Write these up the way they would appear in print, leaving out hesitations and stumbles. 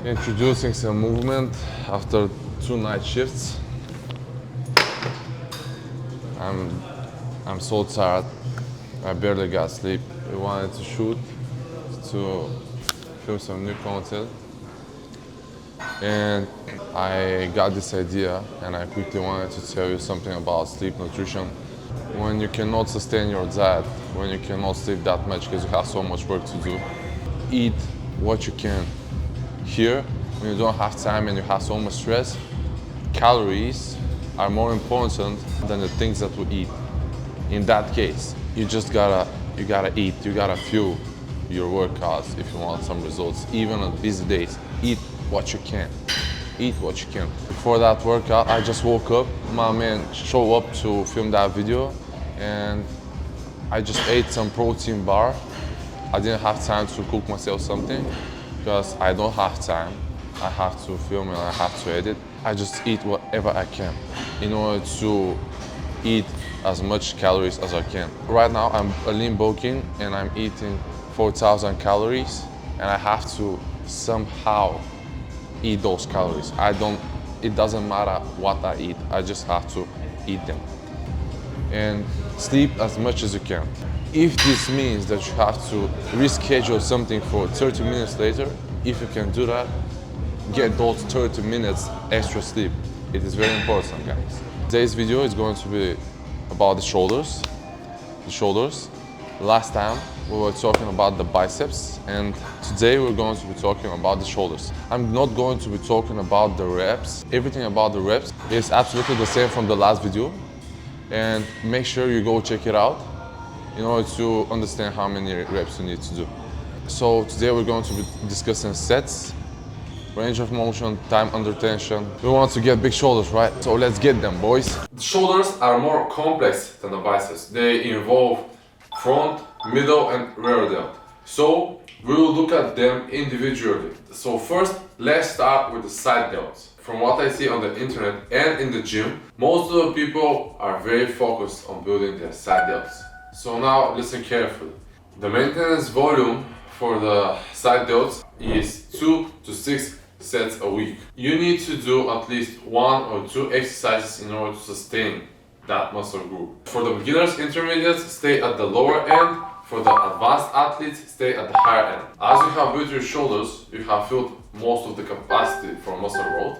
Introducing some movement after 2 night shifts. I'm so tired. I barely got sleep. We wanted to shoot, to film some new content. And I got this idea, and I quickly wanted to tell you something about sleep nutrition. When you cannot sustain your diet, when you cannot sleep that much because you have so much work to do, eat what you can. Here, when you don't have time and you have so much stress, calories are more important than the things that we eat. In that case, you gotta eat, you gotta fuel your workouts if you want some results. Even on busy days, eat what you can. Eat what you can. Before that workout, I just woke up. My man showed up to film that video, and I just ate some protein bar. I didn't have time to cook myself something because I don't have time. I have to film and I have to edit. I just eat whatever I can in order to eat as much calories as I can. Right now I'm a lean bulking and I'm eating 4,000 calories, and I have to somehow eat those calories. It doesn't matter what I eat, I just have to eat them. And sleep as much as you can. If this means that you have to reschedule something for 30 minutes later, if you can do that, get those 30 minutes extra sleep. It is very important, guys. Today's video is going to be about the shoulders. Last time we were talking about the biceps, and today we're going to be talking about the shoulders. I'm not going to be talking about the reps. Everything about the reps is absolutely the same from the last video, and make sure you go check it out in order to understand how many reps you need to do. So today we're going to be discussing sets, range of motion, time under tension. We want to get big shoulders, right? So let's get them, boys. The shoulders are more complex than the biceps. They involve front, middle, and rear delt. So we will look at them individually. So first, let's start with the side delts. From what I see on the internet and in the gym, most of the people are very focused on building their side delts. So now listen carefully. The maintenance volume for the side delts is 2 to 6 sets a week. You need to do at least 1 or 2 exercises in order to sustain that muscle group. For the beginners, intermediates, stay at the lower end. For the advanced athletes, stay at the higher end. As you have built your shoulders, you have filled most of the capacity for muscle growth.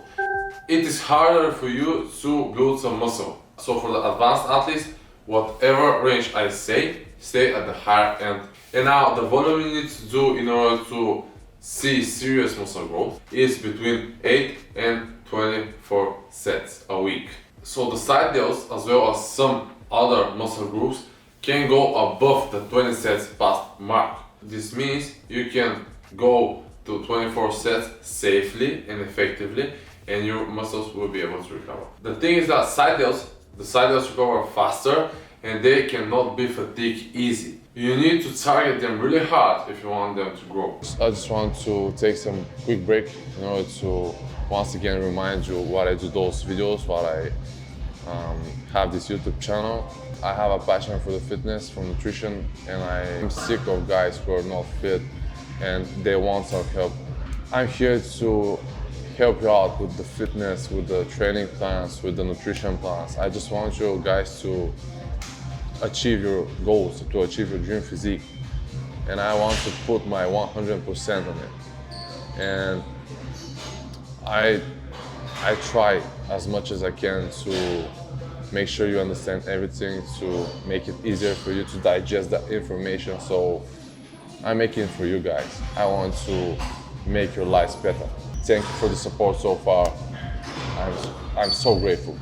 It is harder for you to build some muscle. So for the advanced athletes, whatever range I say, stay at the higher end. And now the volume you need to do in order to see serious muscle growth is between 8 and 24 sets a week. So the side delts, as well as some other muscle groups, can go above the 20 sets past mark. This means you can go to 24 sets safely and effectively, and your muscles will be able to recover. The thing is that the side delts recover faster, and they cannot be fatigued easy. You need to target them really hard if you want them to grow. I just want to take some quick break in order to once again remind you why I do those videos, why I have this YouTube channel. I have a passion for the fitness, for nutrition, and I'm sick of guys who are not fit and they want some help. I'm here to help you out with the fitness, with the training plans, with the nutrition plans. I just want you guys to achieve your goals, to achieve your dream physique, and I want to put my 100% on it. And I try as much as I can to make sure you understand everything, to make it easier for you to digest that information. So I'm making it for you guys. I want to make your lives better. Thank you for the support so far. I'm so grateful.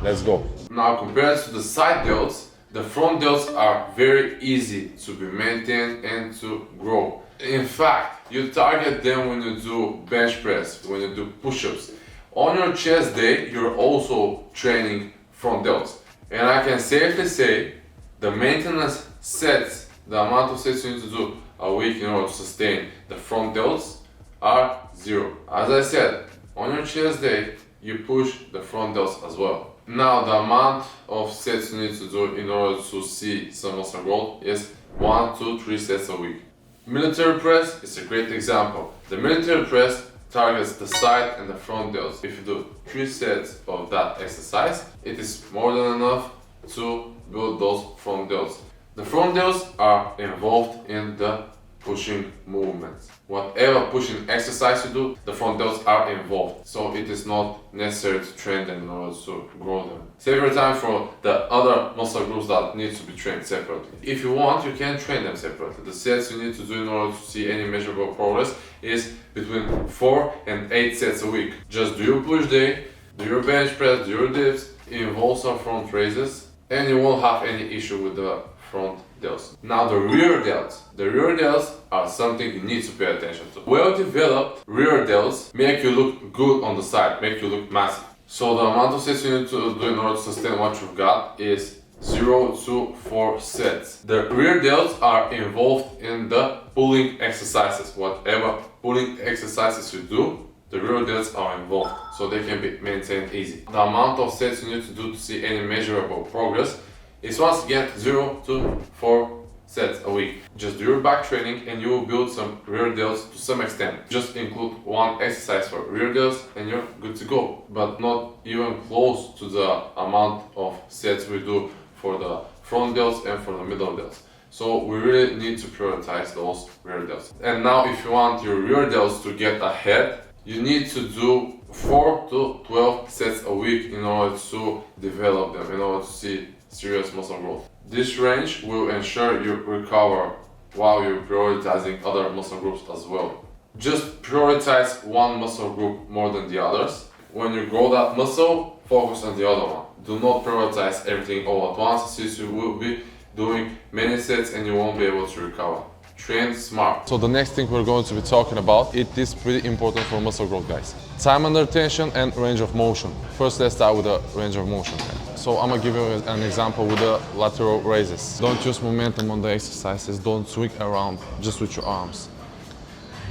Let's go. Now, compared to the side delts, the front delts are very easy to be maintained and to grow. In fact, you target them when you do bench press, when you do push-ups. On your chest day, you're also training front delts. And I can safely say the maintenance sets, the amount of sets you need to do a week in order to sustain the front delts are 0. As I said, on your chest day, you push the front delts as well. Now, the amount of sets you need to do in order to see some muscle growth is 1, 2, 3 sets a week. Military press is a great example. The military press targets the side and the front delts. If you do 3 sets of that exercise, it is more than enough to build those front delts. The front delts are involved in the pushing movements. Whatever pushing exercise you do, the front delts are involved. So it is not necessary to train them in order to grow them. Save your time for the other muscle groups that need to be trained separately. If you want, you can train them separately. The sets you need to do in order to see any measurable progress is between 4 and 8 sets a week. Just do your push day, do your bench press, do your dips, involve some front raises, and you won't have any issue with the front delts. Now the rear delts. The rear delts are something you need to pay attention to. Well-developed rear delts make you look good on the side, make you look massive. So the amount of sets you need to do in order to sustain what you've got is 0 to 4 sets. The rear delts are involved in the pulling exercises. Whatever pulling exercises you do, the rear delts are involved, so they can be maintained easy. The amount of sets you need to do to see any measurable progress is once again 0 to 4 sets a week. Just do your back training and you will build some rear delts to some extent. Just include one exercise for rear delts and you're good to go, but not even close to the amount of sets we do for the front delts and for the middle delts. So we really need to prioritize those rear delts. And now if you want your rear delts to get ahead, you need to do 4 to 12 sets a week in order to develop them, in order to see serious muscle growth. This range will ensure you recover while you're prioritizing other muscle groups as well. Just prioritize one muscle group more than the others. When you grow that muscle, focus on the other one. Do not prioritize everything all at once, since you will be doing many sets and you won't be able to recover. Train smart. So the next thing we're going to be talking about, it is pretty important for muscle growth, guys. Time under tension and range of motion. First, let's start with the range of motion. So I'm gonna give you an example with the lateral raises. Don't use momentum on the exercises. Don't swing around just with your arms.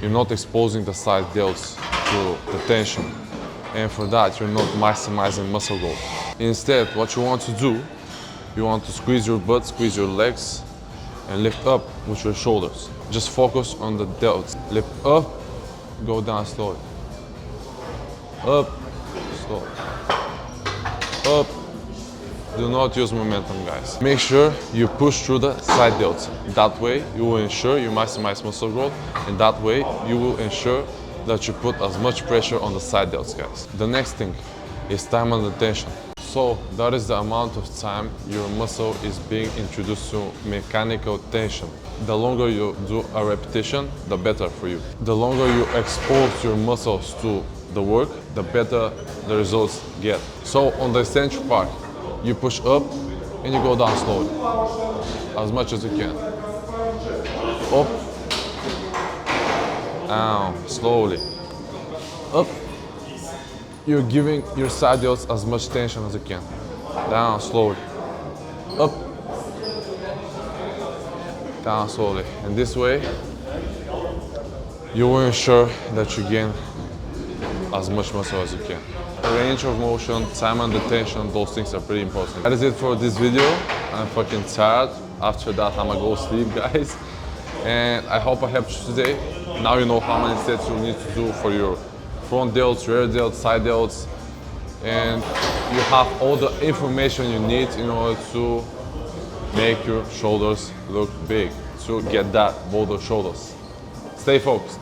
You're not exposing the side delts to the tension. And for that, you're not maximizing muscle growth. Instead, what you want to do, you want to squeeze your butt, squeeze your legs, and lift up with your shoulders. Just focus on the delts. Lift up, go down slowly. Up, slowly. Up. Do not use momentum, guys. Make sure you push through the side delts. That way, you will ensure you maximize muscle growth, and that way, you will ensure that you put as much pressure on the side delts, guys. The next thing is time under tension. So that is the amount of time your muscle is being introduced to mechanical tension. The longer you do a repetition, the better for you. The longer you expose your muscles to the work, the better the results get. So on the eccentric part, you push up and you go down slowly, as much as you can. Up, down, slowly. Up. You're giving your side delts as much tension as you can. Down slowly. Up. Down slowly. And this way, you will ensure that you gain as much muscle as you can. Range of motion, time under tension, those things are pretty important. That is it for this video. I'm fucking tired. After that, I'm gonna go sleep, guys. And I hope I helped you today. Now you know how many sets you need to do for your front delts, rear delts, side delts, and you have all the information you need in order to make your shoulders look big, to get that boulder shoulders. Stay focused.